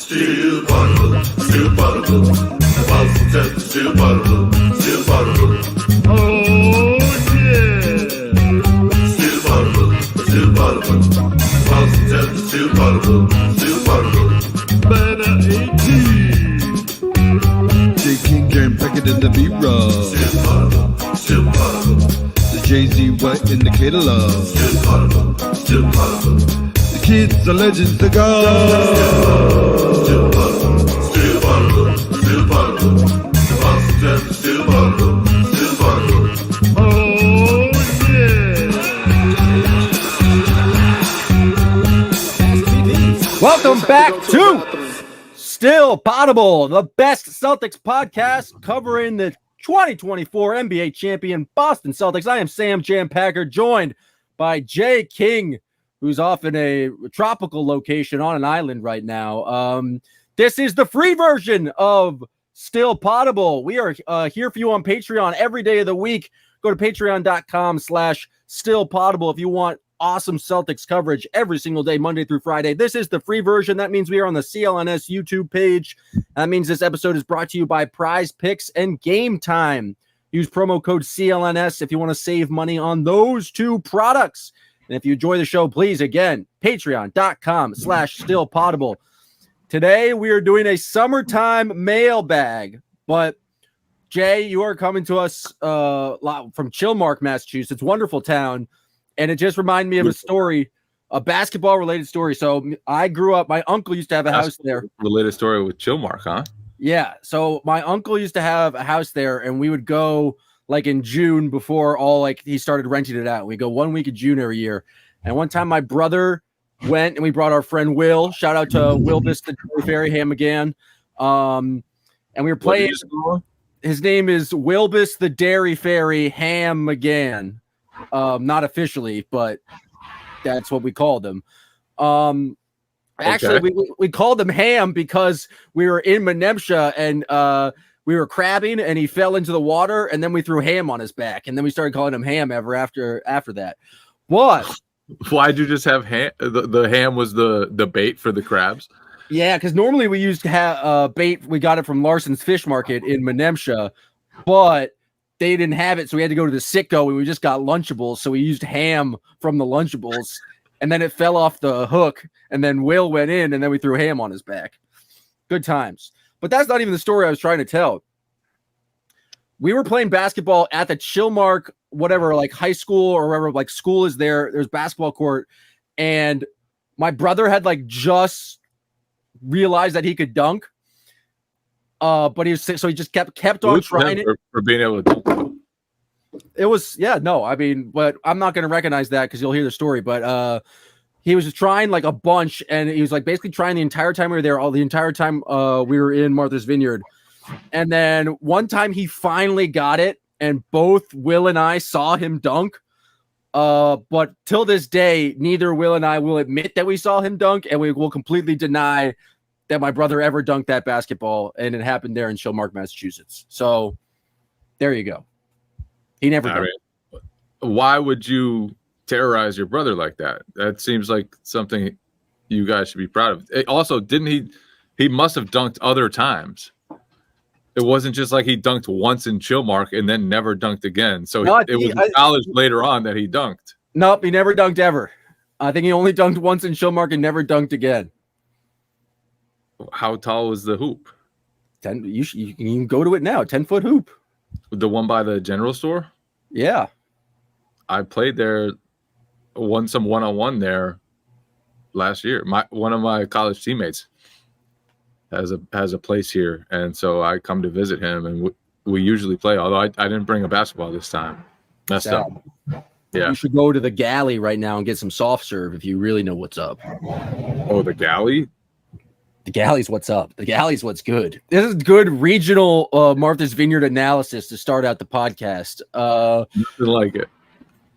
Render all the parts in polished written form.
Still Poddable, still Poddable. Boston Celtics, still Poddable, still Poddable. Oh, yeah. Still Poddable, still Poddable. Boston Celtics, still Poddable, still Poddable. Banner 18. J. King, Jam, Packard, and the B-Roll. Still Poddable, still Poddable. The Jay-Z, White, and the catalog. Still Poddable, still Poddable. The kids, the legends, the gods. Still Poddable, still Poddable, still Poddable. Boston Celtics, still Poddable, still Poddable. Oh, yeah. Welcome back to Still Poddable, the best Celtics podcast covering the 2024 NBA champion Boston Celtics. I am Sam Jam Packard, joined by Jay King, who's off in a tropical location on an island right now. This is the free version of Still Poddable. We are here for you on Patreon every day of the week. Go to patreon.com/stillpoddable if you want awesome Celtics coverage every single day, Monday through Friday. This is the free version. That means we are on the CLNS YouTube page. That means this episode is brought to you by Prize Picks and Game Time. Use promo code CLNS if you want to save money on those two products. And if you enjoy the show, please, again, patreon.com/stillpoddable. Today, we are doing a summertime mailbag, but Jay, you are coming to us from Chilmark, Massachusetts, wonderful town. And it just reminded me of a story, a basketball-related story. So I grew up, my uncle used to have a house there. Related story with Chilmark, huh? Yeah. So my uncle used to have a house there, and we would go like in June before he started renting it out. We go 1 week of June every year. And one time my brother went and we brought our friend Will. Shout out to Wilbus the Fairy Ham again. And we were playing. His name is Wilbus the Dairy Fairy Ham McGann. Not officially, but that's what we called him. Actually, we called him Ham because we were in Menemsha and we were crabbing and he fell into the water and then we threw ham on his back and then we started calling him Ham after that. But why'd you just have ham? The ham was the bait for the crabs. Yeah, because normally we used to have bait. We got it from Larson's Fish Market in Menemsha, but they didn't have it, so we had to go to the Sitco, and we just got Lunchables, so we used ham from the Lunchables, and then it fell off the hook, and then Will went in, and then we threw ham on his back. Good times. But that's not even the story I was trying to tell. We were playing basketball at the Chilmark, whatever, like high school or wherever, like school is there. There's basketball court, and my brother had like just realized that he could dunk. But he was sick, so he just kept on trying it for being able to dunk. It was, but I'm not going to recognize that because you'll hear the story. But he was just trying like a bunch, and he was like basically trying the entire time we were there, all the entire time we were in Martha's Vineyard. And then one time he finally got it, and both Will and I saw him dunk. But till this day, neither Will and I will admit that we saw him dunk, and we will completely deny that my brother ever dunked that basketball, and it happened there in Chilmark, Massachusetts. So there you go. He never dunked. Why would you terrorize your brother like that? That seems like something you guys should be proud of. Also, didn't he must have dunked other times. It wasn't just like he dunked once in Chilmark and then never dunked again. So it was acknowledged later on that he dunked. Nope, he never dunked ever. I think he only dunked once in Chilmark and never dunked again. How tall was the hoop? 10. You can go to it now. 10-foot hoop. The one by the general store? Yeah. I played there, won some one-on-one there last year. One of my college teammates has a place here, and so I come to visit him, and we usually play. Although I didn't bring a basketball this time. Messed up. Yeah. You should go to the galley right now and get some soft serve if you really know what's up. Oh, the galley? The galley's what's up. The galley's what's good. This is good regional Martha's Vineyard analysis to start out the podcast. Nothing like it.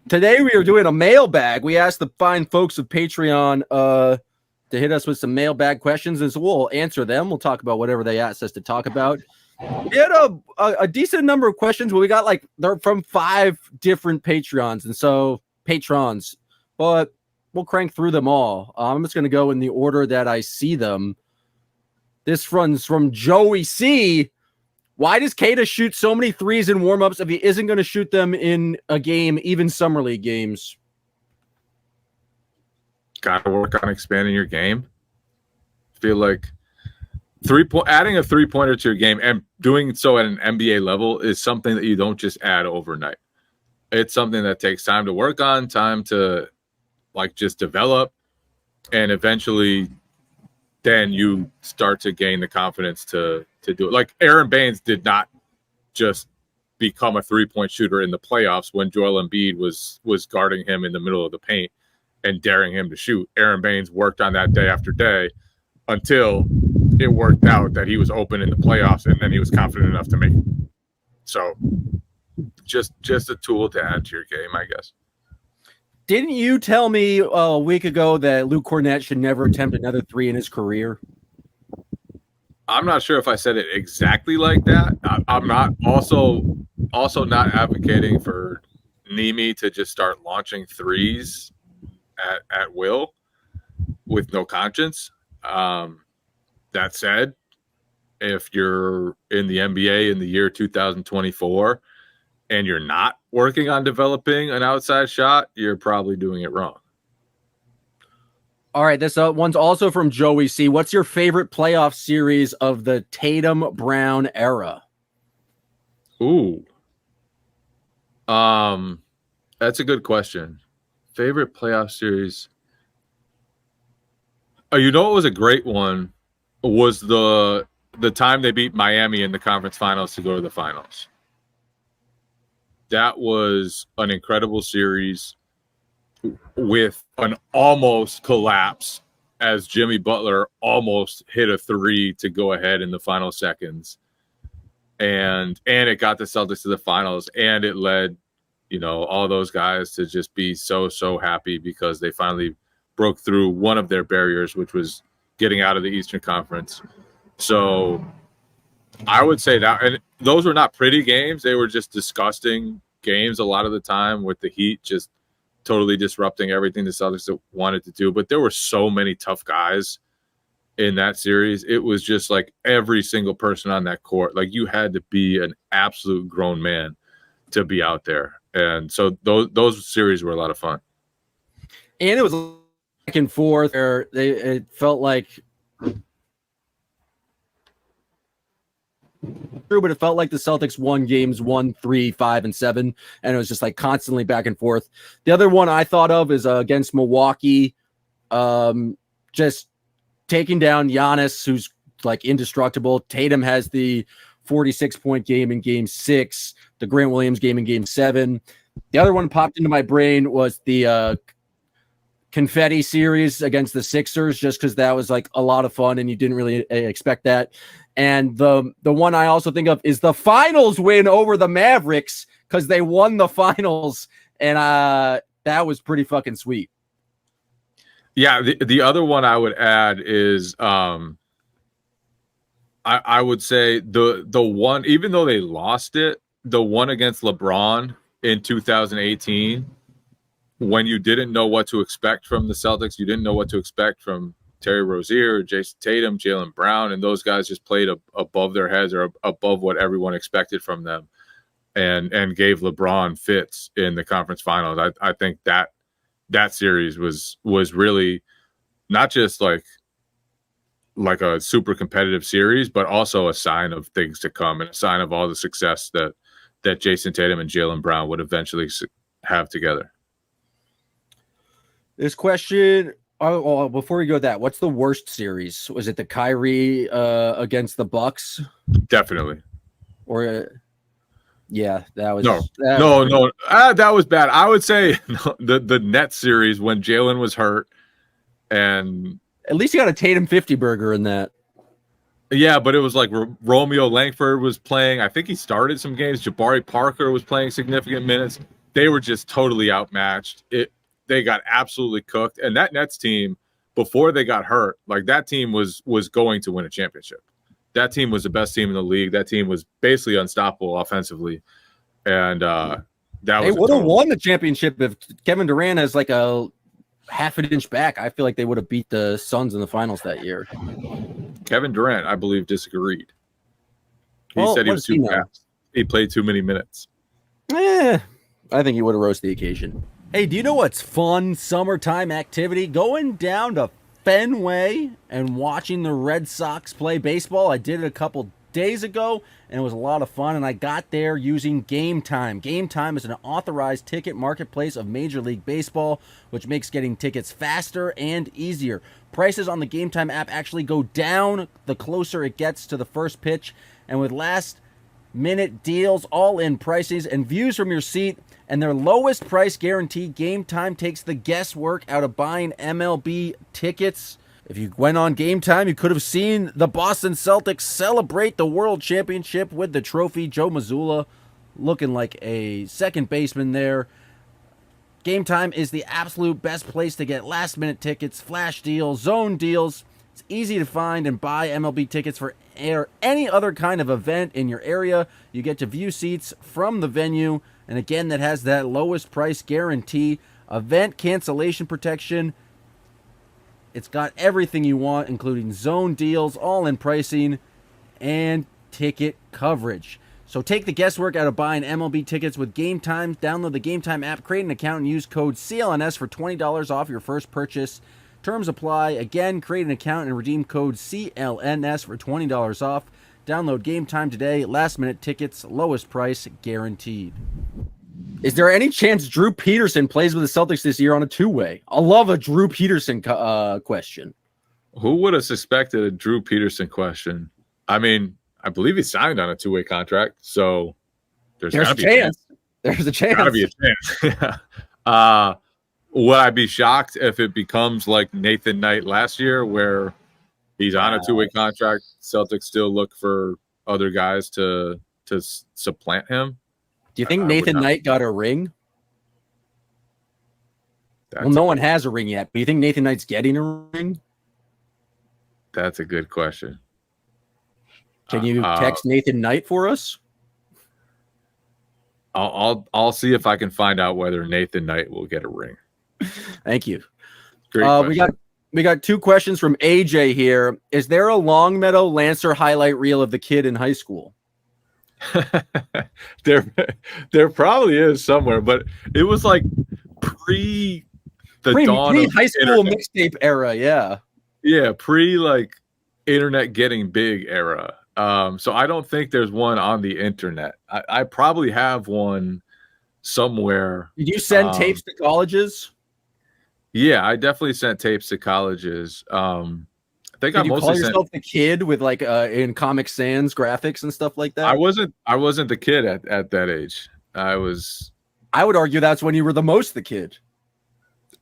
Today we are doing a mailbag. We asked the fine folks of Patreon to hit us with some mailbag questions, and so we'll answer them. We'll talk about whatever they asked us to talk about. We had a decent number of questions, but we got they're from 5 different Patreons, and so patrons. But we'll crank through them all. I'm just going to go in the order that I see them. This runs from Joey C. Why does Kata shoot so many threes in warmups if he isn't going to shoot them in a game, even summer league games? Got to work on expanding your game. Feel like adding a 3-pointer to your game and doing so at an NBA level is something that you don't just add overnight. It's something that takes time to work on, time to like just develop, and eventually then you start to gain the confidence to do it. Like Aaron Baines did not just become a 3-point shooter in the playoffs when Joel Embiid was guarding him in the middle of the paint and daring him to shoot. Aaron Baines worked on that day after day until it worked out that he was open in the playoffs, and then he was confident enough to make it. So just a tool to add to your game, I guess. Didn't you tell me a week ago that Luke Cornett should never attempt another 3 in his career? I'm not sure if I said it exactly like that. I'm not also not advocating for Nemi to just start launching threes at will with no conscience. That said, if you're in the NBA in the year 2024 and you're not working on developing an outside shot, you're probably doing it wrong. All right, this one's also from Joey C. What's your favorite playoff series of the Tatum-Brown era? Ooh. That's a good question. Favorite playoff series? You know what was a great one was the time they beat Miami in the conference finals to go to the finals. That was an incredible series with an almost collapse as Jimmy Butler almost hit a 3 to go ahead in the final seconds. And it got the Celtics to the finals, and it led, all those guys to just be so happy because they finally broke through one of their barriers, which was getting out of the Eastern Conference. So I would say that, and those were not pretty games. They were just disgusting games a lot of the time, with the Heat just totally disrupting everything the Celtics wanted to do. But there were so many tough guys in that series. It was just like every single person on that court, like you had to be an absolute grown man to be out there. And so those series were a lot of fun. And it was back and forth. It felt like, but it felt like the Celtics won games 1, 3, 5, and 7, and it was just like constantly back and forth. The other one I thought of is against Milwaukee, just taking down Giannis, who's like indestructible. Tatum has the 46-point game in Game 6, the Grant Williams game in Game 7. The other one popped into my brain was the confetti series against the Sixers, just because that was like a lot of fun and you didn't really expect that. And the one I also think of is the finals win over the Mavericks, because they won the finals, and that was pretty fucking sweet. Yeah, the other one I would add is I would say the one, even though they lost it, the one against LeBron in 2018, when you didn't know what to expect from the Celtics, you didn't know what to expect from Terry Rozier, Jason Tatum, Jaylen Brown, and those guys just played above their heads or above what everyone expected from them, and gave LeBron fits in the conference finals. I think that series was really not just like a super competitive series, but also a sign of things to come and a sign of all the success that Jason Tatum and Jaylen Brown would eventually have together. This question, before we go to that, what's the worst series? Was it the Kyrie against the Bucks? Definitely. Or yeah, that was no. That was bad. I would say the Nets series when Jalen was hurt, and at least you got a Tatum 50 burger in that. Yeah, but it was like Romeo Langford was playing. I think he started some games. Jabari Parker was playing significant minutes. They were just totally outmatched. They got absolutely cooked. And that Nets team, before they got hurt, like that team was going to win a championship. That team was the best team in the league. That team was basically unstoppable offensively. And they would have won the championship if Kevin Durant has like a half an inch back. I feel like they would have beat the Suns in the finals that year. Kevin Durant, I believe, disagreed. He Well, said he what was does he too know? fast. He played too many minutes. I think he would have roasted the occasion. Hey, do you know what's fun summertime activity? Going down to Fenway and watching the Red Sox play baseball. I did it a couple days ago, and it was a lot of fun, and I got there using Game Time. Game Time is an authorized ticket marketplace of Major League Baseball, which makes getting tickets faster and easier. Prices on the Game Time app actually go down the closer it gets to the first pitch, and with last-minute deals, all-in prices, and views from your seat, and their lowest price guarantee, Game Time takes the guesswork out of buying MLB tickets. If you went on Game Time, you could have seen the Boston Celtics celebrate the World Championship with the trophy. Joe Mazzulla looking like a second baseman there. Game Time is the absolute best place to get last-minute tickets, flash deals, zone deals. It's easy to find and buy MLB tickets for any other kind of event in your area. You get to view seats from the venue, and again, that has that lowest price guarantee, event cancellation protection. It's got everything you want, including zone deals, all-in pricing, and ticket coverage. So take the guesswork out of buying MLB tickets with Game Time. Download the Game Time app, create an account, and use code CLNS for $20 off your first purchase. Terms apply. Again, create an account and redeem code CLNS for $20 off. Download Game Time today. Last-minute tickets, lowest price guaranteed. Is there any chance Drew Peterson plays with the Celtics this year on a two-way? I love a Drew Peterson question. Who would have suspected a Drew Peterson question? I mean, I believe he signed on a two-way contract, so there's a chance. There's a chance. Gotta be a chance. Would I be shocked if it becomes like Nathan Knight last year, where he's on a two-way contract? Celtics still look for other guys to supplant him. Do you think Nathan Knight got a ring? Well, no one has a ring yet, but you think Nathan Knight's getting a ring? That's a good question. Can you text Nathan Knight for us? I'll see if I can find out whether Nathan Knight will get a ring. Thank you. Great. We got two questions from AJ here. Is there a Longmeadow Lancer highlight reel of the kid in high school? there probably is somewhere, but it was like pre high school mixtape era. Yeah, pre like internet getting big era. So I don't think there's one on the internet. I probably have one somewhere. Did you send tapes to colleges? Yeah, I definitely sent tapes to colleges. I think Did you call yourself the kid with like in Comic Sans graphics and stuff like that? I wasn't the kid at that age. I would argue that's when you were the most the kid.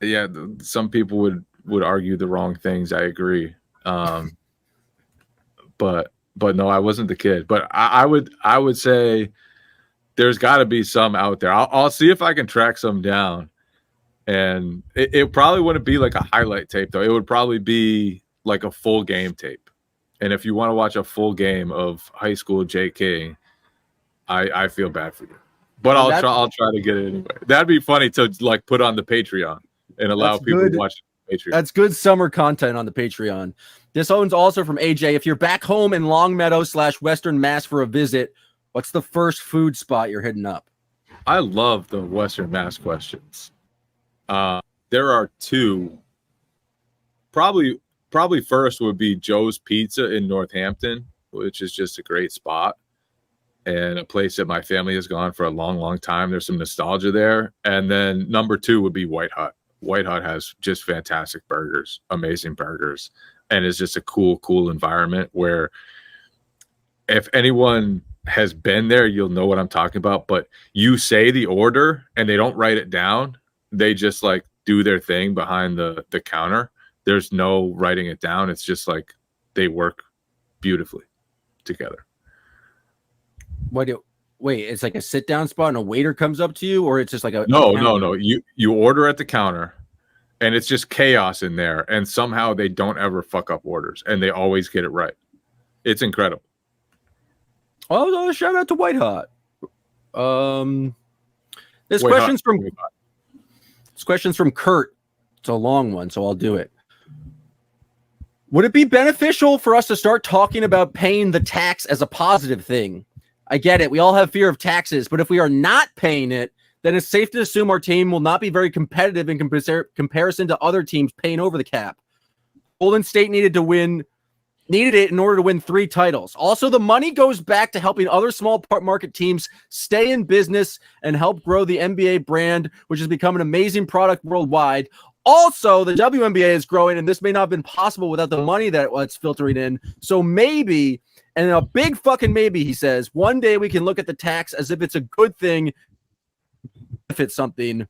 Yeah, some people would argue the wrong things. I agree. But no, I wasn't the kid. But I would say there's got to be some out there. I'll see if I can track some down. And it probably wouldn't be like a highlight tape, though. It would probably be like a full game tape. And if you want to watch a full game of high school JK, I feel bad for you. But I'll try to get it anyway. That'd be funny to like put on the Patreon and allow people to watch the Patreon. That's good summer content on the Patreon. This one's also from AJ. If you're back home in Longmeadow / Western Mass for a visit, what's the first food spot you're hitting up? I love the Western Mass questions. There are two. Probably first would be Joe's Pizza in Northampton, which is just a great spot and a place that my family has gone for a long, long time. There's some nostalgia there. And then number two would be White Hut. White Hut has just fantastic burgers, amazing burgers, and it's just a cool environment where if anyone has been there, you'll know what I'm talking about. But you say the order and they don't write it down. They just like do their thing behind the counter. There's no writing it down. It's just like they work beautifully together. Wait, it's like a sit down spot and a waiter comes up to you, or it's just like No. You order at the counter and it's just chaos in there. And somehow they don't ever fuck up orders and they always get it right. It's incredible. Oh, shout out to White Hot. This question's from Kurt. It's a long one, so I'll do it. Would it be beneficial for us to start talking about paying the tax as a positive thing? I get it. We all have fear of taxes, but if we are not paying it, then it's safe to assume our team will not be very competitive in comparison to other teams paying over the cap. Golden State needed it in order to win 3 titles. Also, the money goes back to helping other small market teams stay in business and help grow the NBA brand, which has become an amazing product worldwide. Also, the WNBA is growing, and this may not have been possible without the money that's filtering in. So maybe, and a big fucking maybe, he says, one day we can look at the tax as if it's a good thing, if it's something.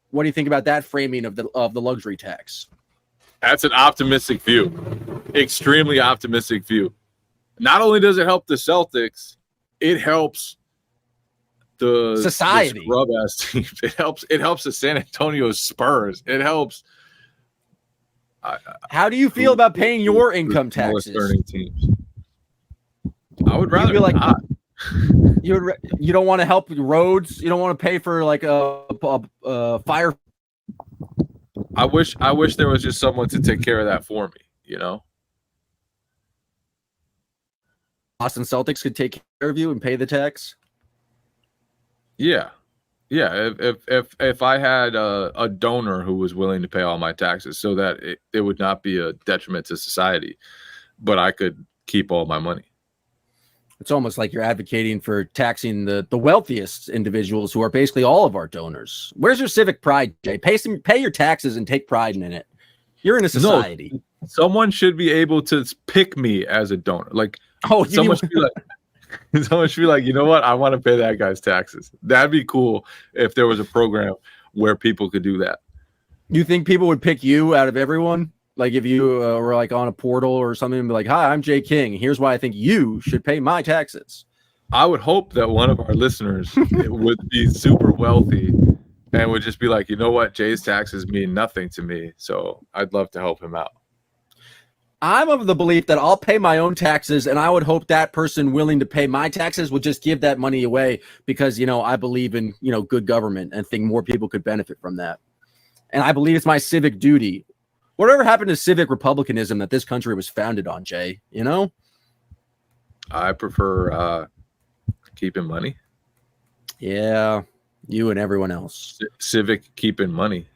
What do you think about that framing of the luxury tax? That's an optimistic view. Extremely optimistic view. Not only does it help the Celtics, it helps the society, the scrub ass teams. It helps the San Antonio Spurs. It helps. How do you feel about paying your income taxes? Teams. I would rather like not. You don't want to help roads. You don't want to pay for like a fire. I wish there was just someone to take care of that for me. You know, Boston Celtics could take care of you and pay the tax. Yeah. If I had a donor who was willing to pay all my taxes, so that it would not be a detriment to society, but I could keep all my money. It's almost like you're advocating for taxing the wealthiest individuals who are basically all of our donors. Where's your civic pride, Jay? Pay your taxes and take pride in it. You're in a society. No, someone should be able to pick me as a donor. Like, someone should be like, you know what? I want to pay that guy's taxes. That'd be cool if there was a program where people could do that. You think people would pick you out of everyone? Like if you were like on a portal or something and be like, hi, I'm Jay King. Here's why I think you should pay my taxes. I would hope that one of our listeners would be super wealthy and would just be like, you know what? Jay's taxes mean nothing to me. So I'd love to help him out. I'm of the belief that I'll pay my own taxes, and I would hope that person willing to pay my taxes would just give that money away because, I believe in, good government and think more people could benefit from that. And I believe it's my civic duty. Whatever happened to civic republicanism that this country was founded on, Jay, I prefer keeping money. Yeah, you and everyone else. Civic keeping money.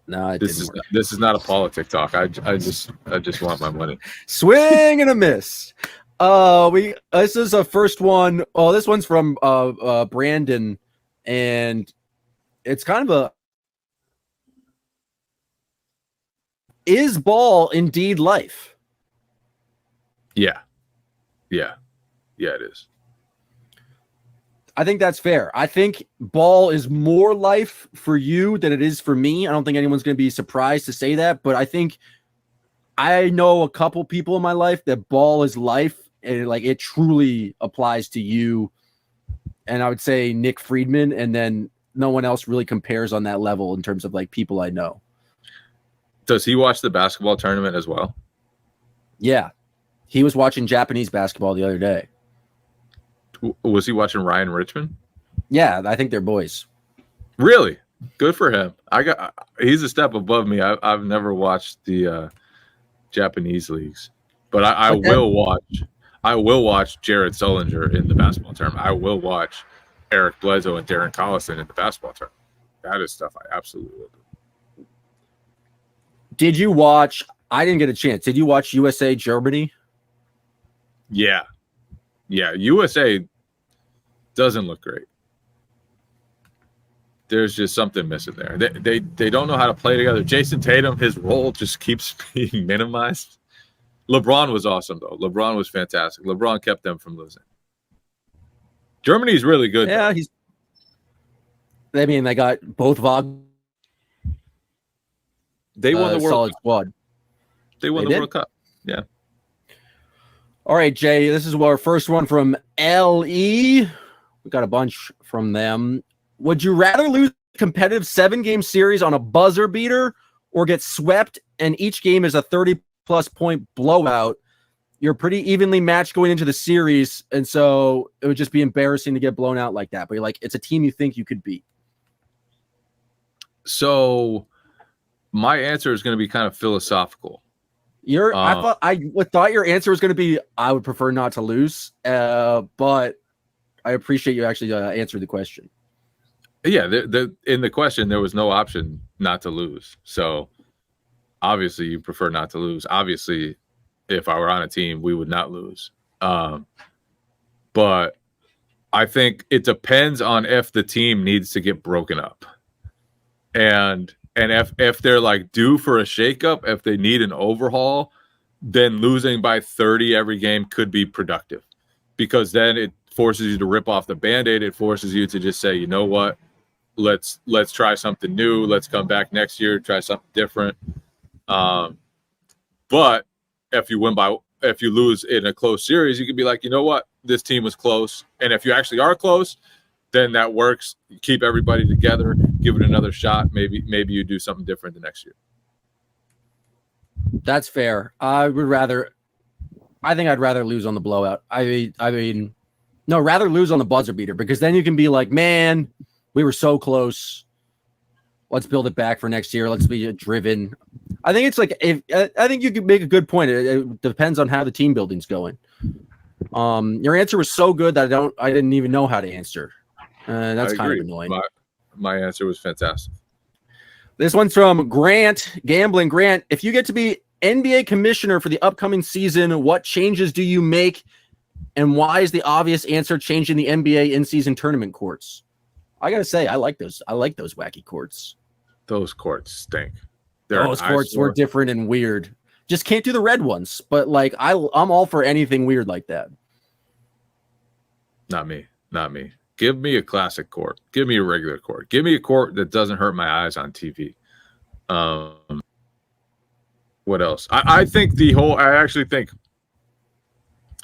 No, this is not a politic talk. I just want my money. Swing and a miss. This is a first one. Oh, this one's from Brandon, and it's kind of is ball indeed life? Yeah, it is. I think that's fair. I think ball is more life for you than it is for me. I don't think anyone's going to be surprised to say that, but I think I know a couple people in my life that ball is life, and it truly applies to you. And I would say Nick Friedman, and then no one else really compares on that level in terms of people I know. Does he watch the basketball tournament as well? Yeah, he was watching Japanese basketball the other day. Was he watching Ryan Richmond? Yeah, I think they're boys. Really? Good for him. He's a step above me. I've never watched the Japanese leagues, but I will watch. I will watch Jared Sullinger in the basketball tournament. I will watch Eric Bledsoe and Darren Collison in the basketball tournament. That is stuff I absolutely will do. Did you watch? I didn't get a chance. Did you watch USA Germany? Yeah. USA doesn't look great. There's just something missing there. They don't know how to play together. Jason Tatum, his role just keeps being minimized. LeBron was awesome, though. LeBron was fantastic. LeBron kept them from losing. Germany's really good. Yeah, though. They got both Vog. They won the World solid Cup. Squad. They won the World Cup. Yeah. All right, Jay, this is our first one from LE. We got a bunch from them. Would you rather lose a competitive 7-game series on a buzzer beater or get swept and each game is a 30-plus point blowout? You're pretty evenly matched going into the series, and so it would just be embarrassing to get blown out like that. But it's a team you think you could beat. So my answer is going to be kind of philosophical. I thought your answer was going to be I would prefer not to lose, but I appreciate you actually answered the question. Yeah, in the question there was no option not to lose. So obviously you prefer not to lose. Obviously, if I were on a team, we would not lose. But I think it depends on if the team needs to get broken up, and if they're like due for a shakeup, if they need an overhaul, then losing by 30 every game could be productive, because then it forces you to rip off the Band-Aid. It forces you to just say, you know what, let's try something new. Let's come back next year, try something different. But if you lose in a close series, you can be like, you know what, this team was close. And if you actually are close, then that works. You keep everybody together, give it another shot. Maybe you do something different the next year. That's fair. I think I'd rather lose on the blowout. Rather lose on the buzzer beater, because then you can be like, man, we were so close. Let's build it back for next year. Let's be driven. I think it's like, I think you could make a good point. It depends on how the team building's going. Your answer was so good that I didn't even know how to answer. That's kind of annoying. My answer was fantastic. This one's from Grant, Gambling Grant. If you get to be NBA commissioner for the upcoming season, what changes do you make? And why is the obvious answer changing the NBA in-season tournament courts? I got to say, I like those. I like those wacky courts. Those courts stink. Those courts were different and weird. Just can't do the red ones. But like, I'm all for anything weird like that. Not me. Give me a classic court. Give me a regular court. Give me a court that doesn't hurt my eyes on TV. What else? I actually think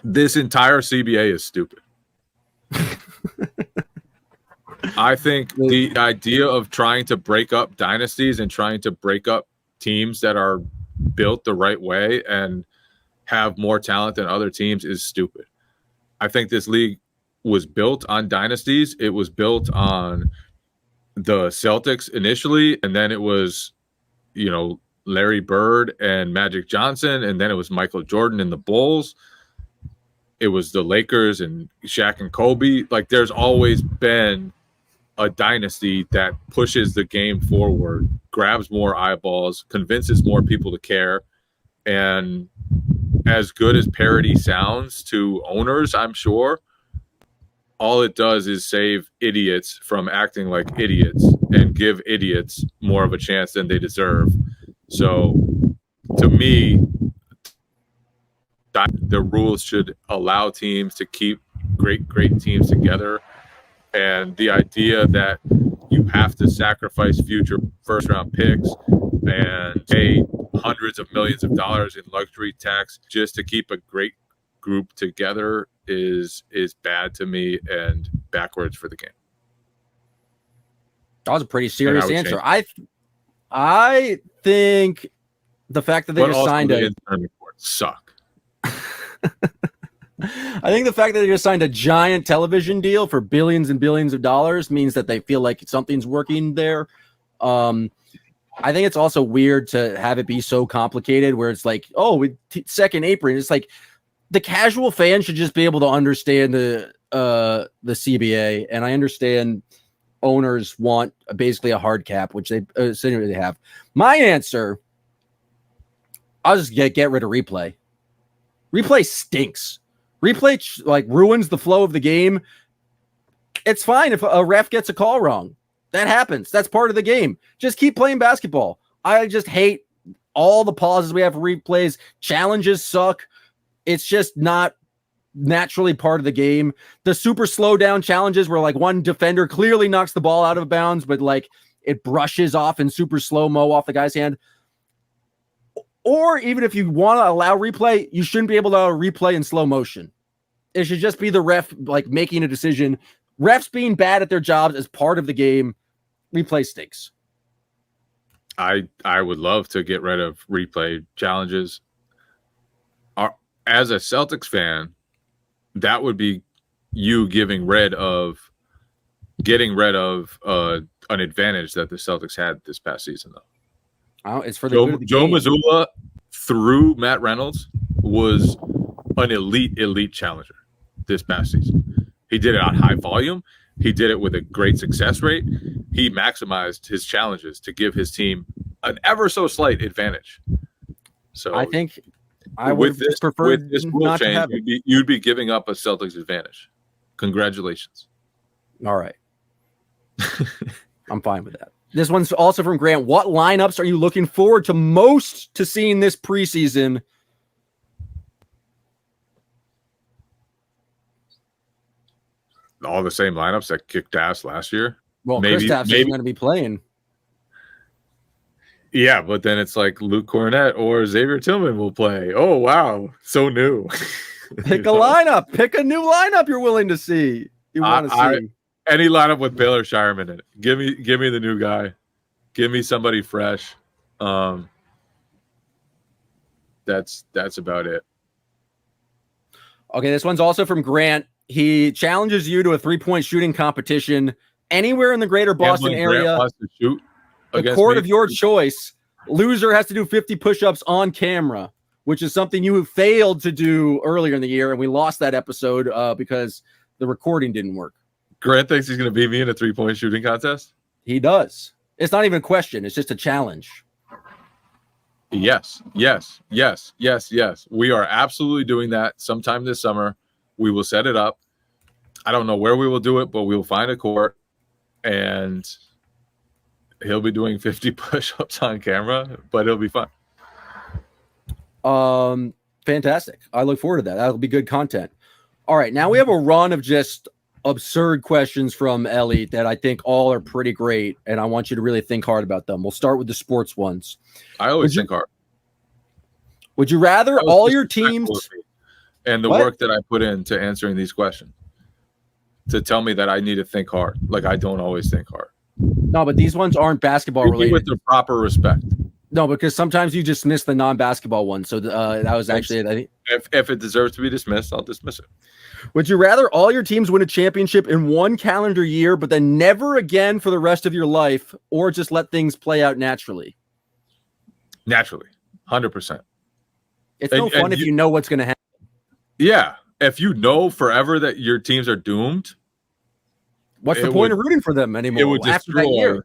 this entire CBA is stupid. I think the idea of trying to break up dynasties and trying to break up teams that are built the right way and have more talent than other teams is stupid. I think this league was built on dynasties. It was built on the Celtics initially, and then it was, Larry Bird and Magic Johnson, and then it was Michael Jordan and the Bulls. It was the Lakers and Shaq and Kobe. Like, there's always been a dynasty that pushes the game forward, grabs more eyeballs, convinces more people to care. And as good as parity sounds to owners, I'm sure, all it does is save idiots from acting like idiots and give idiots more of a chance than they deserve. So to me, the rules should allow teams to keep great teams together. And the idea that you have to sacrifice future first-round picks and pay hundreds of millions of dollars in luxury tax just to keep a great group together is bad to me and backwards for the game. That was a pretty serious answer. I think the fact that they just signed the tournament courts suck. I think the fact that they just signed a giant television deal for billions and billions of dollars means that they feel like something's working there. I think it's also weird to have it be so complicated where it's like, second apron. It's like the casual fan should just be able to understand the CBA. And I understand owners want basically a hard cap, which they essentially have. My answer, I'll just get rid of replay. Replay stinks. Replay ruins the flow of the game. It's fine if a ref gets a call wrong. That happens. That's part of the game. Just keep playing basketball. I just hate all the pauses we have for replays. Challenges suck. It's just not naturally part of the game. The super slow down challenges where one defender clearly knocks the ball out of bounds, but it brushes off in super slow-mo off the guy's hand. Or even if you want to allow replay, you shouldn't be able to replay in slow motion. It should just be the ref making a decision. Refs being bad at their jobs is part of the game. Replay stinks. I would love to get rid of replay challenges. As a Celtics fan, that would be you getting rid of an advantage that the Celtics had this past season, though. It's for the good of the Joe game. Mazzulla through Matt Reynolds was an elite challenger this past season. He did it on high volume. He did it with a great success rate. He maximized his challenges to give his team an ever so slight advantage. So I think I would have preferred with this rule not to change, have it. you'd be giving up a Celtics advantage. Congratulations. All right. I'm fine with that. This one's also from Grant. What lineups are you looking forward to most to seeing this preseason? All the same lineups that kicked ass last year. Well, Kristaps isn't going to be playing. Yeah, but then it's like Luke Cornett or Xavier Tillman will play. Oh, wow. So new. Pick a lineup. Pick a new lineup you're willing to see. You want to see. Any lineup with Baylor Shireman in it. Give me the new guy. Give me somebody fresh. That's about it. Okay, this one's also from Grant. He challenges you to a 3-point shooting competition anywhere in the greater Boston area. The court of your choice. Loser has to do 50 push-ups on camera, which is something you failed to do earlier in the year, and we lost that episode because the recording didn't work. Grant thinks he's going to beat me in a 3-point shooting contest? He does. It's not even a question. It's just a challenge. Yes. We are absolutely doing that sometime this summer. We will set it up. I don't know where we will do it, but we will find a court, and he'll be doing 50 push-ups on camera, but it'll be fun. Fantastic. I look forward to that. That'll be good content. All right, now we have a run of just absurd questions from Ellie that I think all are pretty great, and I want you to really think hard about them. We'll start with the sports ones. I always think hard. Would you rather all your teams and the work that I put into answering these questions to tell me that I need to think hard? Like, I don't always think hard. No, but these ones aren't basketball related. With the proper respect. No, because sometimes you just miss the non-basketball one. So that was actually it. I think if it deserves to be dismissed, I'll dismiss it. Would you rather all your teams win a championship in one calendar year, but then never again for the rest of your life, or just let things play out naturally? Naturally, 100%. It's no fun if you know what's going to happen. Yeah, if you know forever that your teams are doomed, what's the point of rooting for them anymore? It would destroy.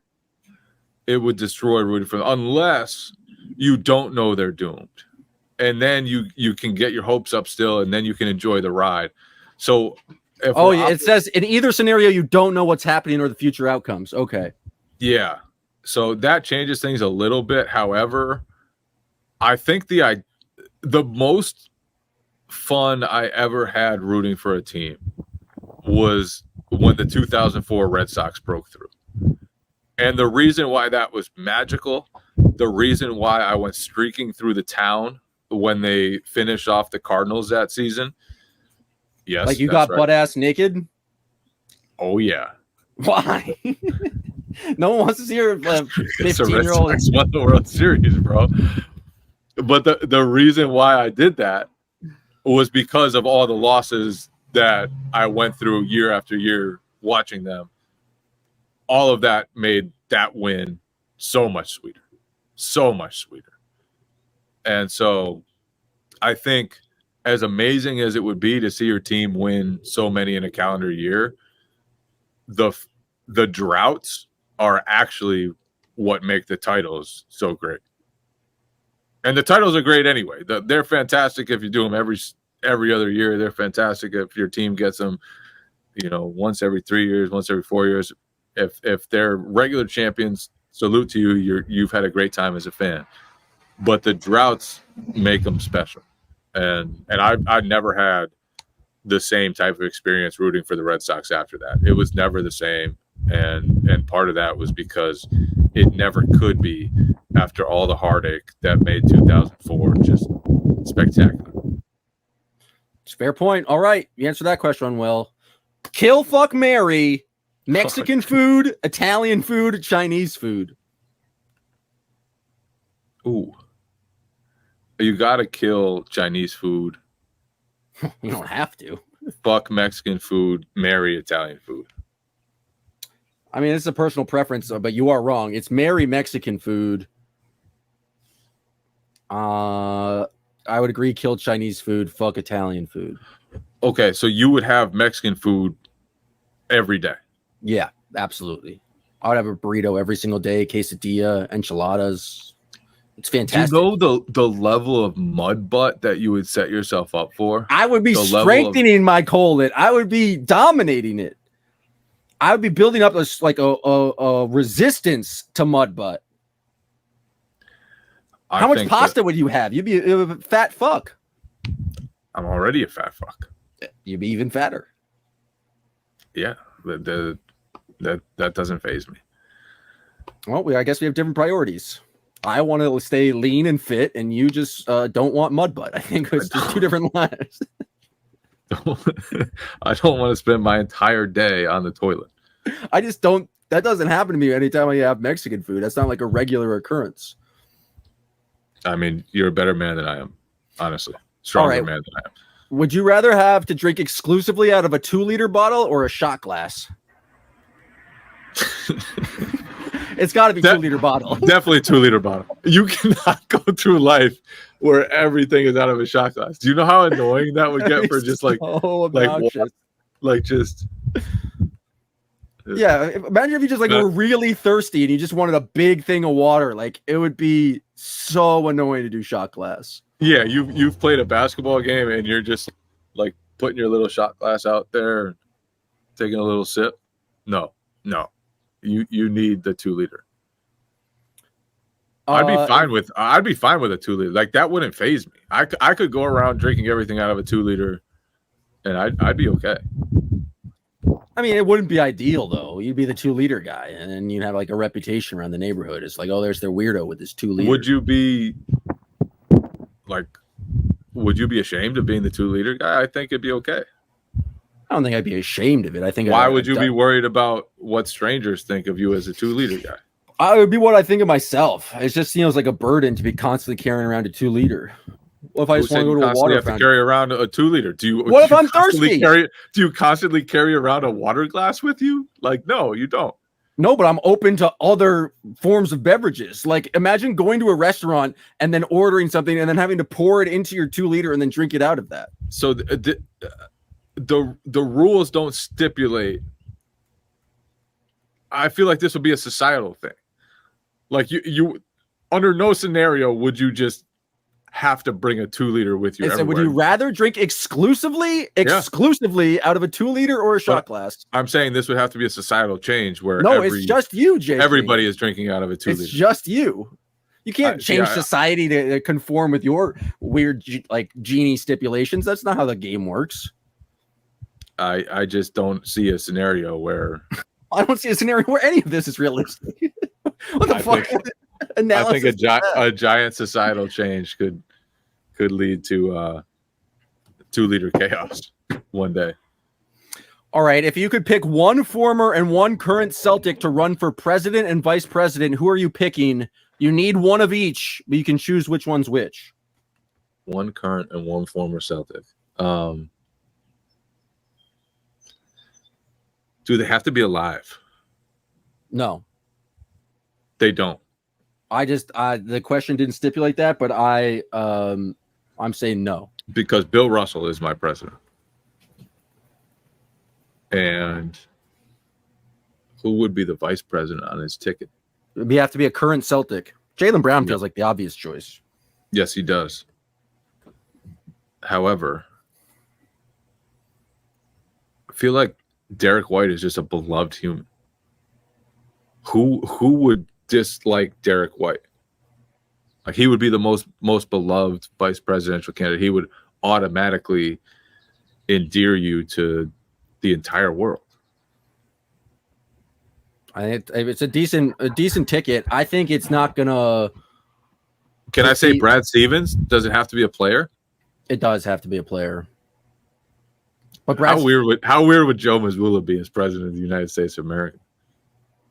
It would destroy rooting for them unless you don't know they're doomed, and then you can get your hopes up still, and then you can enjoy the ride. So, it says in either scenario you don't know what's happening or the future outcomes. Okay, yeah, so that changes things a little bit. However, I think the most fun I ever had rooting for a team was when the 2004 Red Sox broke through. And the reason why that was magical, the reason why I went streaking through the town when they finished off the Cardinals that season. Yes. Like you got butt ass naked? Oh, yeah. Why? No one wants to see your 15-year-old. Won the World Series, bro. But the reason why I did that was because of all the losses that I went through year after year watching them. All of that made that win so much sweeter. So much sweeter. And so I think as amazing as it would be to see your team win so many in a calendar year, the droughts are actually what make the titles so great. And the titles are great anyway. They're fantastic if you do them every other year. They're fantastic if your team gets them, once every 3 years, once every 4 years. If they're regular champions, salute to you. You've had a great time as a fan. But the droughts make them special. And I've never had the same type of experience rooting for the Red Sox after that. It was never the same. And part of that was because it never could be after all the heartache that made 2004 just spectacular. It's a fair point. All right. You answered that question well. Kill, fuck, marry. Mexican food, Italian food, Chinese food. Ooh. You got to kill Chinese food. You don't have to. Fuck Mexican food, marry Italian food. I mean, it's a personal preference, but you are wrong. It's marry Mexican food, I would agree. Kill Chinese food. Fuck Italian food. Okay, so you would have Mexican food every day. Yeah, absolutely. I would have a burrito every single day, quesadilla, enchiladas. It's fantastic. Do you know the level of mud butt that you would set yourself up for? I would be The level strengthening my colon. I would be dominating it. I would be building up a resistance to mud butt. How much pasta would you have? You'd be a fat fuck. I'm already a fat fuck. You'd be even fatter. Yeah, that doesn't faze me. Well, I guess we have different priorities. I want to stay lean and fit, and you just don't want mud butt. I think it's just two different lives. I don't want to spend my entire day on the toilet. I just don't. That doesn't happen to me anytime I have Mexican food. That's not like a regular occurrence. I mean, you're a better man than I am, honestly. Stronger man than I am. Would you rather have to drink exclusively out of a 2-liter bottle or a shot glass? It's got to be 2-liter bottle. Definitely 2-liter bottle. You cannot go through life where everything is out of a shot glass. Do you know how annoying that would get for just like just yeah, imagine if you just were really thirsty and you just wanted a big thing of water. Like, it would be so annoying to do shot glass. Yeah, you've played a basketball game and you're just like putting your little shot glass out there, taking a little sip. No. You need the 2-liter. I'd be fine with a 2-liter. Like, that wouldn't faze me. I could go around drinking everything out of a 2-liter and I'd be okay. I mean, it wouldn't be ideal though. You'd be the 2-liter guy, and then you'd have like a reputation around the neighborhood. It's like, oh, there's their weirdo with this 2-liter. Would you be ashamed of being the 2-liter guy? I think it'd be okay. I don't think I'd be ashamed of it. I think. Why would you be worried about what strangers think of you as a 2-liter guy? I would be what I think of myself. It's just, it's like a burden to be constantly carrying around a 2-liter. What if I just want to go to a water fountain? Carry around a 2-liter? What if I'm thirsty? Do you constantly carry around a water glass with you? Like, no, you don't. No, but I'm open to other forms of beverages. Like, imagine going to a restaurant and then ordering something and then having to pour it into your 2-liter and then drink it out of that. So the rules don't stipulate. I feel like this would be a societal thing. Like, you under no scenario would you just have to bring a 2-liter with you. Would you rather drink exclusively out of a 2-liter or a shot glass? I'm saying this would have to be a societal change where it's just you, Jay. Everybody is drinking out of a 2-liter. It's just you. You can't change society to conform with your weird genie stipulations. That's not how the game works. I just don't see a scenario where I don't see a scenario where any of this is realistic. What the fuck? I think a giant societal change could lead to 2-liter chaos one day. All right, if you could pick one former and one current Celtic to run for president and vice president, who are you picking? You need one of each, but you can choose which one's which. One current and one former Celtic. Do they have to be alive? No. They don't. The question didn't stipulate that, but I'm saying no. Because Bill Russell is my president. And who would be the vice president on his ticket? We have to be a current Celtic. Jaylen Brown feels like the obvious choice. Yes, he does. However, I feel like Derek White is just a beloved human. Who would dislike Derek White? Like, he would be the most beloved vice presidential candidate. He would automatically endear you to the entire world. It's a decent ticket. I think it's not gonna. Can I say Brad Stevens? Does it have to be a player? It does have to be a player. But how weird would Joe Mazzulla be as president of the United States of America?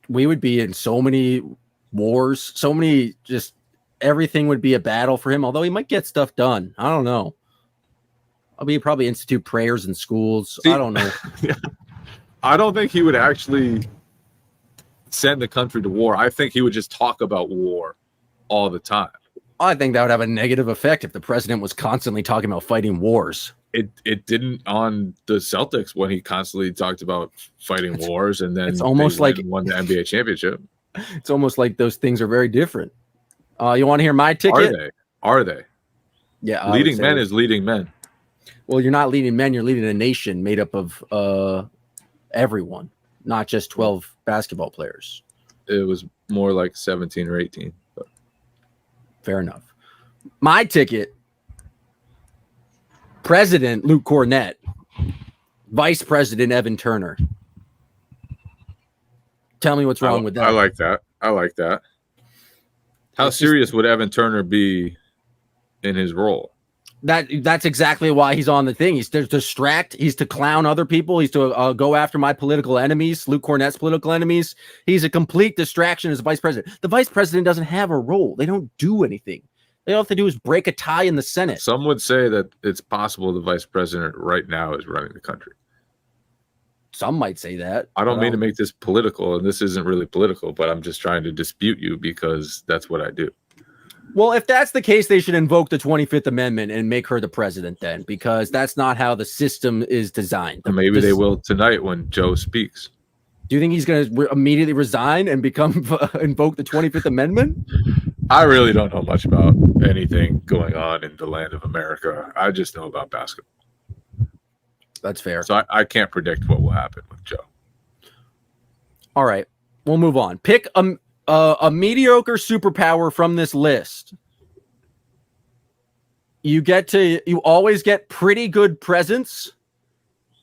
We would be in so many wars, everything would be a battle for him. Although he might get stuff done, I don't know. Probably institute prayers in schools. I don't know. I don't think he would actually send the country to war. I think he would just talk about war all the time. I think that would have a negative effect if the president was constantly talking about fighting wars. It didn't on the Celtics when he constantly talked about fighting wars, and then it's almost they like won the NBA championship. It's almost like those things are very different. You want to hear my ticket? Are they? Yeah, leading men is leading men. Well, you're not leading men; you're leading a nation made up of everyone, not just 12 basketball players. It was more like 17 or 18. But. Fair enough. My ticket. President Luke Cornett, Vice President Evan Turner. Tell me what's wrong with that. I like that. How serious would Evan Turner be in his role? That's exactly why he's on the thing. He's to distract. He's to clown other people. He's to go after my political enemies, Luke Cornett's political enemies. He's a complete distraction as a vice president. The vice president doesn't have a role. They don't do anything. They all have to do is break a tie in the Senate. Some would say that it's possible the vice president right now is running the country. Some might say that. I don't mean to make this political, and this isn't really political, but I'm just trying to dispute you because that's what I do. Well, if that's the case, they should invoke the 25th Amendment and make her the president then, because that's not how the system is designed. Maybe they will tonight when Joe speaks. Do you think he's going to immediately resign and invoke the 25th Amendment? I really don't know much about anything going on in the land of America. I just know about basketball. That's fair. So I can't predict what will happen with Joe. All right, we'll move on. Pick a mediocre superpower from this list. You always get pretty good presence.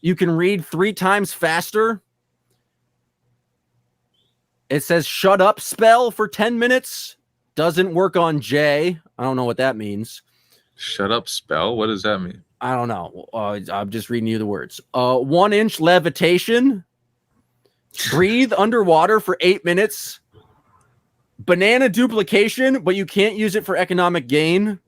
You can read 3 times faster. It says shut up spell for 10 minutes. Doesn't work on Jay. I don't know what that means. Shut up spell? What does that mean? I don't know. I'm just reading you the words. 1-inch levitation. Breathe underwater for 8 minutes. Banana duplication, but you can't use it for economic gain.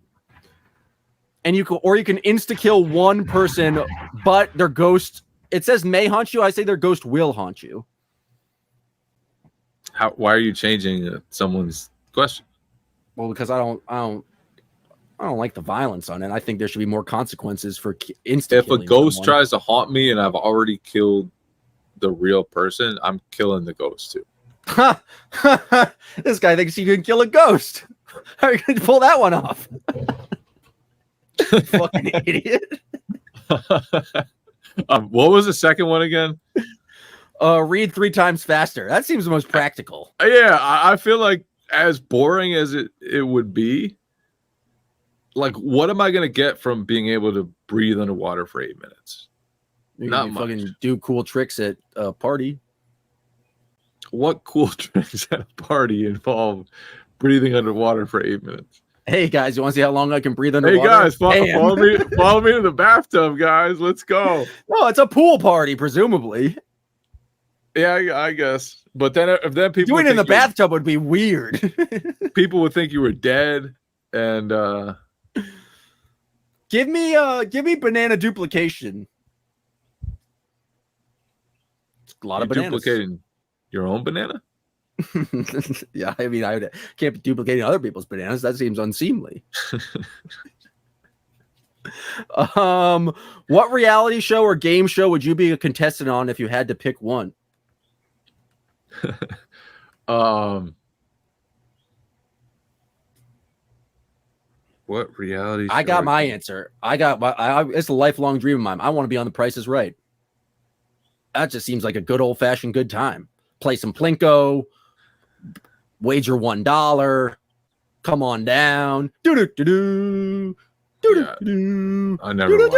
And you can insta-kill one person, but their ghost, it says may haunt you. I say their ghost will haunt you. Why are you changing someone's question? Well, because I don't like the violence on it. I think there should be more consequences for If a ghost tries to haunt me and I've already killed the real person, I'm killing the ghost too. This guy thinks you can kill a ghost. How are you going to pull that one off? Fucking idiot. What was the second one again? Read 3 times faster. That seems the most practical. Yeah, I feel like as boring as it would be, like, what am I going to get from being able to breathe underwater for 8 minutes? You Not can much. fucking do cool tricks at a party. What cool tricks at a party involve breathing underwater for 8 minutes? Hey guys, you want to see how long I can breathe underwater? Hey guys, follow me to the bathtub, guys. Let's go. No, it's a pool party, presumably. Yeah, I guess. But then people Doing it in the bathtub would be weird. People would think you were dead, and give me banana duplication. It's a lot of bananas. Duplicating your own banana? Yeah, I mean, I can't be duplicating other people's bananas. That seems unseemly. What reality show or game show would you be a contestant on if you had to pick one? What reality show? I got my answer. It's a lifelong dream of mine. I want to be on The Price is Right. That just seems like a good old-fashioned good time. Play some Plinko, wager $1, come on down. Do-do-do-do. Do-do-do-do. I never watched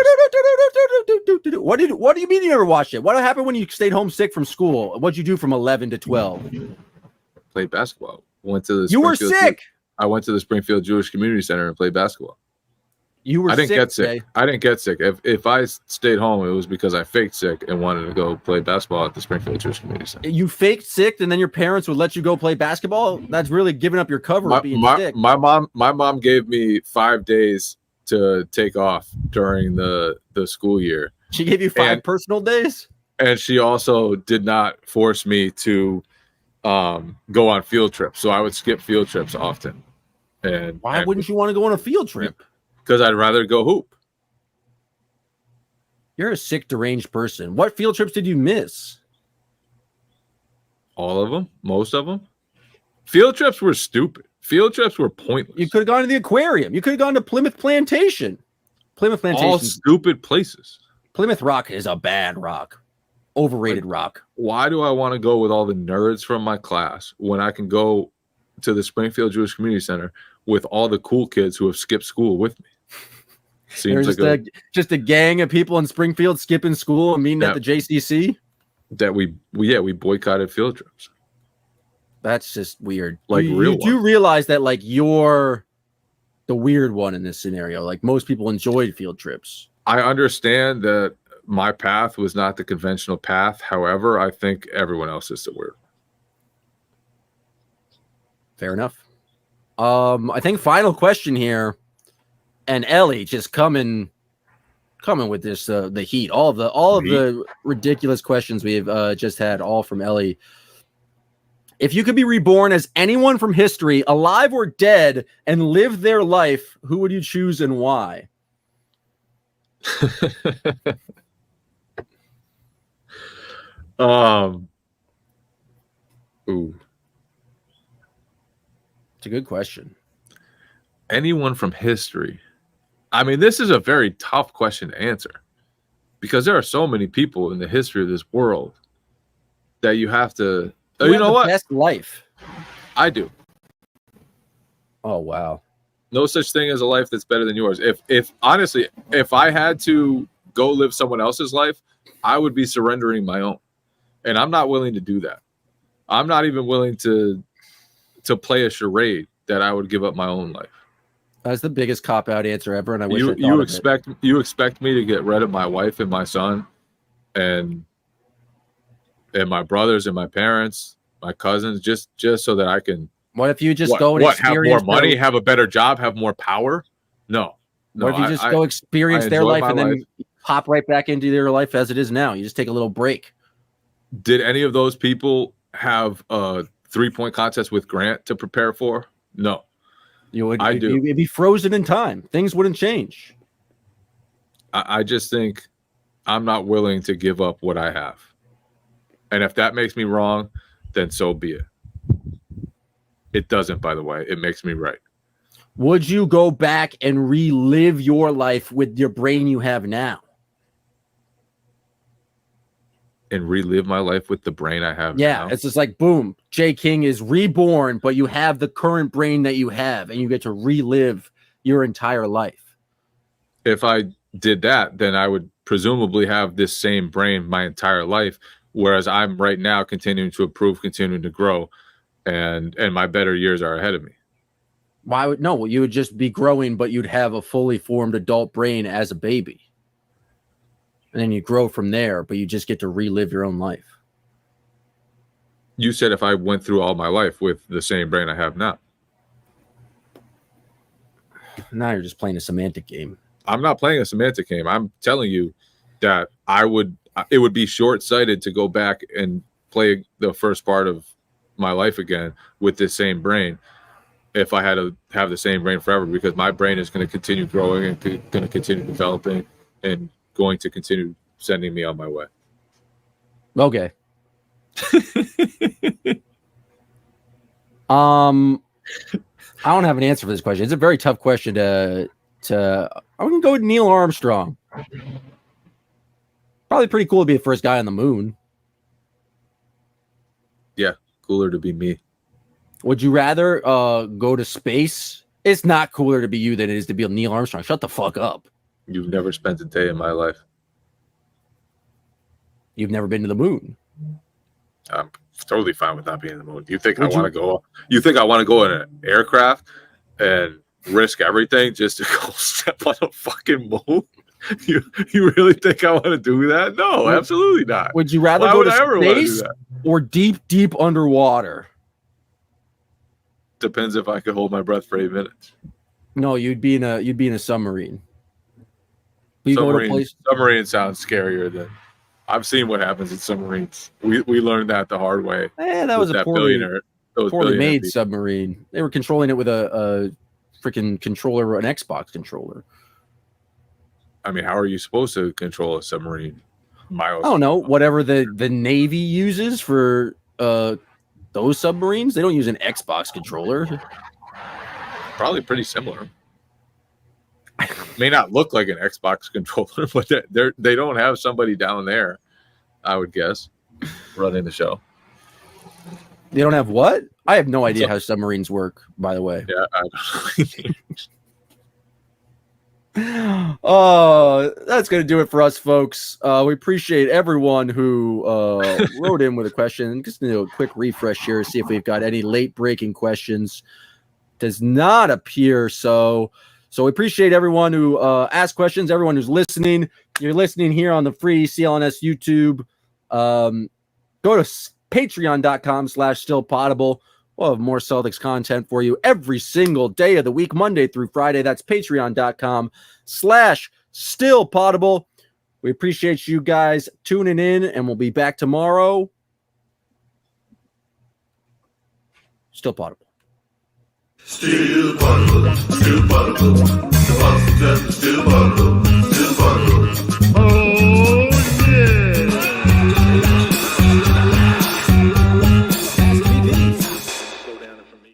it. What do you mean you never watched it? What happened when you stayed home sick from school? What'd you do from 11 to 12? Played basketball. You were sick. I went to the Springfield Jewish Community Center and played basketball. I didn't get sick. I didn't get sick. If I stayed home, it was because I faked sick and wanted to go play basketball at the Springfield Jewish Community Center. You faked sick, and then your parents would let you go play basketball? That's really giving up your cover of being sick. My mom gave me 5 days to take off during the school year. She gave you 5 personal days? And she also did not force me to go on field trips. So I would skip field trips often. And Why wouldn't you want to go on a field trip? Because I'd rather go hoop. You're a sick, deranged person. What field trips did you miss? All of them, most of them. Field trips were stupid. Field trips were pointless. You could have gone to the aquarium. You could have gone to Plymouth Plantation. Plymouth Plantation. All stupid places. Plymouth Rock is a bad rock. Overrated rock. Why do I want to go with all the nerds from my class when I can go to the Springfield Jewish Community Center with all the cool kids who have skipped school with me? Seems There's like just a gang of people in Springfield skipping school and meeting at the JCC. that we boycotted field trips. That's just weird. Like you do realize that like you're the weird one in this scenario. Like most people enjoyed field trips. I understand that my path was not the conventional path. However, I think everyone else is the weird. Fair enough. I think final question here, and Ellie just coming with this the heat. All of the ridiculous questions we've just had, all from Ellie. If you could be reborn as anyone from history, alive or dead, and live their life, who would you choose and why? Ooh. It's a good question. Anyone from history. I mean, this is a very tough question to answer because there are so many people in the history of this world that you have to. You know what? Best life. I do. Oh wow. No such thing as a life that's better than yours. If honestly, if I had to go live someone else's life, I would be surrendering my own. And I'm not willing to do that. I'm not even willing to play a charade that I would give up my own life. That's the biggest cop-out answer ever, and I wish you expect me to get rid of my wife and my son and my brothers and my parents, my cousins, just so that I can. What if you just go and experience have more money, have a better job, have more power? No. What if you just go experience their life and then hop right back into their life as it is now? You just take a little break. Did any of those people have a 3-point contest with Grant to prepare for? No. It'd be frozen in time. Things wouldn't change. I just think I'm not willing to give up what I have. And if that makes me wrong, then so be it. It doesn't, by the way. It makes me right. Would you go back and relive your life with your brain you have now? And relive my life with the brain I have now? Yeah, it's just like, boom, Jay King is reborn, but you have the current brain that you have, and you get to relive your entire life. If I did that, then I would presumably have this same brain my entire life, whereas I'm right now continuing to improve, continuing to grow, and my better years are ahead of me. Why would no? Well, you would just be growing, but you'd have a fully formed adult brain as a baby. And then you grow from there, but you just get to relive your own life. You said if I went through all my life with the same brain I have now. Now you're just playing a semantic game. I'm not playing a semantic game. I'm telling you that it would be short-sighted to go back and play the first part of my life again with this same brain if I had to have the same brain forever, because my brain is going to continue growing and going to continue developing and going to continue sending me on my way. Okay. I don't have an answer for this question. It's a very tough question to I'm gonna go with Neil Armstrong. Probably pretty cool to be the first guy on the moon. Yeah, cooler to be me. Would you rather go to space? It's not cooler to be you than it is to be Neil Armstrong. Shut the fuck up. You've never spent a day in my life. You've never been to the moon. I'm totally fine with not being in the moon. You think I want to go? You think I want to go in an aircraft and risk everything just to go step on a fucking moon? You really think I want to do that? No, absolutely not. Would you rather go to space or deep underwater? Depends if I could hold my breath for 8 minutes. No, you'd be in a submarine. Submarine sounds scarier than. I've seen what happens in submarines. We learned that the hard way. That was a poorly made submarine. They were controlling it with a freaking controller, an Xbox controller. I mean, how are you supposed to control a submarine? Miles. I don't know. Whatever the Navy uses for those submarines, they don't use an Xbox controller. Probably pretty similar. May not look like an Xbox controller, but they don't have somebody down there, I would guess, running the show. They don't have what? I have no idea how submarines work, by the way. Yeah, Oh, that's going to do it for us, folks. We appreciate everyone who wrote in with a question. Just do a quick refresh here, see if we've got any late breaking questions. Does not appear so. So we appreciate everyone who asked questions, everyone who's listening. You're listening here on the free CLNS YouTube. Go to patreon.com/stillpoddable. We'll have more Celtics content for you every single day of the week, Monday through Friday. That's patreon.com/stillpoddable. We appreciate you guys tuning in, and we'll be back tomorrow. Still Poddable. Still Poddable, still Poddable. Past tense, still Poddable.